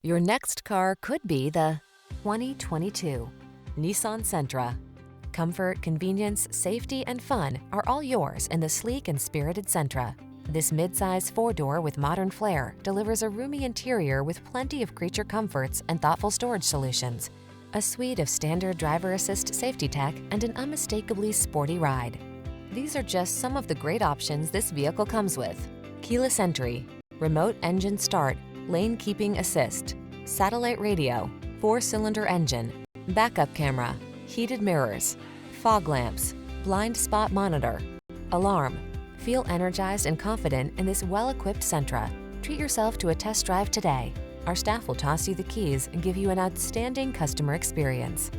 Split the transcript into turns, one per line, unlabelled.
Your next car could be the 2022 Nissan Sentra. Comfort, convenience, safety, and fun are all yours in the sleek and spirited Sentra. This midsize four-door with modern flair delivers a roomy interior with plenty of creature comforts and thoughtful storage solutions, a suite of standard driver assist safety tech, and an unmistakably sporty ride. These are just some of the great options this vehicle comes with: keyless entry, remote engine start, lane keeping assist, satellite radio, 4-cylinder engine, backup camera, heated mirrors, fog lamps, blind spot monitor, alarm. Feel energized and confident in this well-equipped Sentra. Treat yourself to a test drive today. Our staff will toss you the keys and give you an outstanding customer experience.